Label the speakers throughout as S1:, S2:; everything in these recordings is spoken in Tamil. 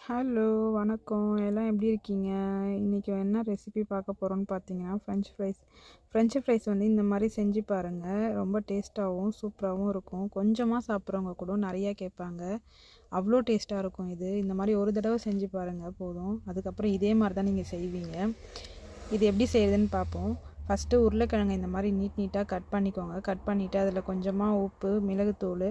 S1: ஹலோ, வணக்கம். எல்லாம் எப்படி இருக்கீங்க? இன்றைக்கி என்ன ரெசிபி பார்க்க போகிறோன்னு பார்த்தீங்கன்னா, ஃப்ரெஞ்ச் ஃப்ரைஸ் வந்து இந்த மாதிரி செஞ்சு பாருங்கள். ரொம்ப டேஸ்ட்டாகவும் சூப்பராகவும் இருக்கும். கொஞ்சமாக சாப்பிட்றவங்க கூட நிறையா கேட்பாங்க. அவ்வளோ டேஸ்ட்டாக இருக்கும் இது. இந்த மாதிரி ஒரு தடவை செஞ்சு பாருங்கள் போதும். அதுக்கப்புறம் இதே மாதிரி தான் நீங்கள் செய்வீங்க. இது எப்படி செய்யுதுன்னு பார்ப்போம். ஃபஸ்ட்டு உருளைக்கிழங்கு இந்த மாதிரி நீட்டாக கட் பண்ணிக்கோங்க. கட் பண்ணிவிட்டு அதில் கொஞ்சமாக உப்பு, மிளகுத்தூள்,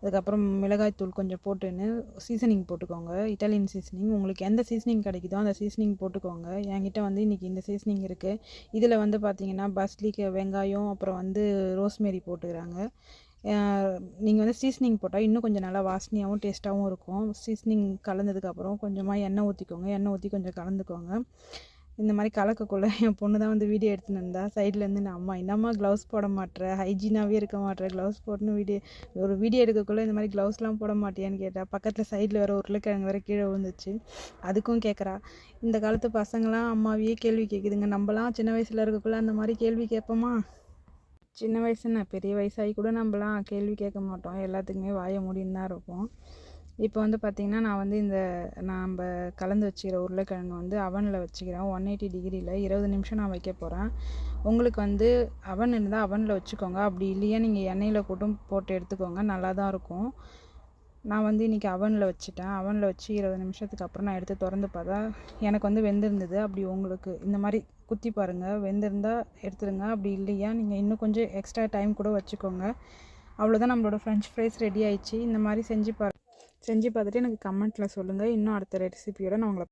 S1: அதுக்கப்புறம் மிளகாய்த்தூள் கொஞ்சம் போட்டுன்னு சீசனிங் போட்டுக்கோங்க. இட்டாலியன் சீசனிங் உங்களுக்கு எந்த சீசனிங் கிடைக்குதோ அந்த சீசனிங் போட்டுக்கோங்க. என்கிட்ட வந்து இன்றைக்கி இந்த சீசனிங் இருக்குது. இதில் வந்து பார்த்திங்கன்னா பஸ்லிக்கு வெங்காயம், அப்புறம் வந்து ரோஸ்மேரி போட்டுக்கிறாங்க. நீங்கள் வந்து சீசனிங் போட்டால் இன்னும் கொஞ்சம் நல்லா வாசனையாகவும் டேஸ்ட்டாகவும் இருக்கும். சீசனிங் கலந்ததுக்கப்புறம் கொஞ்சமாக எண்ணெய் ஊற்றிக்கோங்க. எண்ணெய் ஊற்றி கொஞ்சம் கலந்துக்கோங்க. இந்த மாதிரி கலக்கக்குள்ளே என் பொண்ணு தான் வந்து வீடியோ எடுத்துன்னு இருந்தா. சைட்லேருந்து நான் என்னம்மா க்ளவுஸ் போட மாட்டேற, ஹைஜீனாகவே இருக்க மாட்டேற, க்ளவுஸ் போட்டுன்னு ஒரு வீடியோ எடுக்கக்குள்ளே இந்த மாதிரி க்ளவுஸ்லாம் போட மாட்டியான்னு கேட்டால். பக்கத்தில் சைடில் வேறு உருளைக்கிழங்கு வேறு கீழே விழுந்துச்சு. அதுக்கும் கேட்குறா. இந்த காலத்து பசங்களாம் அம்மாவையே கேள்வி கேட்குதுங்க. நம்மலாம் சின்ன வயசில் இருக்கக்குள்ளே அந்த மாதிரி கேள்வி கேட்போமா? சின்ன வயசுன்னு பெரிய வயசாகி கூட நம்மலாம் கேள்வி கேட்க மாட்டோம். எல்லாத்துக்குமே வாய மூடின்னு தான் இருப்போம். இப்போ வந்து பார்த்திங்கன்னா நான் வந்து நம்ம கலந்து வச்சுக்கிற உருளைக்கிழங்கு வந்து அவனில் வச்சுக்கிறேன். 180 டிகிரியில் 20 நிமிஷம் நான் வைக்க போகிறேன். உங்களுக்கு வந்து அவன் இருந்தால் அவனில் வச்சுக்கோங்க. அப்படி இல்லையா நீங்கள் எண்ணெயில் போட்டு எடுத்துக்கோங்க. நல்லா தான் இருக்கும். நான் வந்து இன்றைக்கி அவனில் வச்சுட்டேன். அவனில் வச்சு 20 நிமிஷத்துக்கு அப்புறம் நான் எடுத்து திறந்து பார்த்தா எனக்கு வந்து வெந்திருந்தது. அப்படி உங்களுக்கு இந்த மாதிரி குத்தி பாருங்கள். வெந்திருந்தால் எடுத்துடுங்க. அப்படி இல்லையா நீங்கள் இன்னும் கொஞ்சம் எக்ஸ்ட்ரா டைம் கூட வச்சுக்கோங்க. அவ்வளோதான், நம்மளோட ஃப்ரெஞ்ச் ஃப்ரைஸ் ரெடி ஆயிடுச்சு. இந்த மாதிரி செஞ்சு பார்த்துட்டு எனக்கு கமெண்ட்டில் சொல்லுங்கள். இன்னும் அடுத்த ரெசிபியோட நான் உங்களை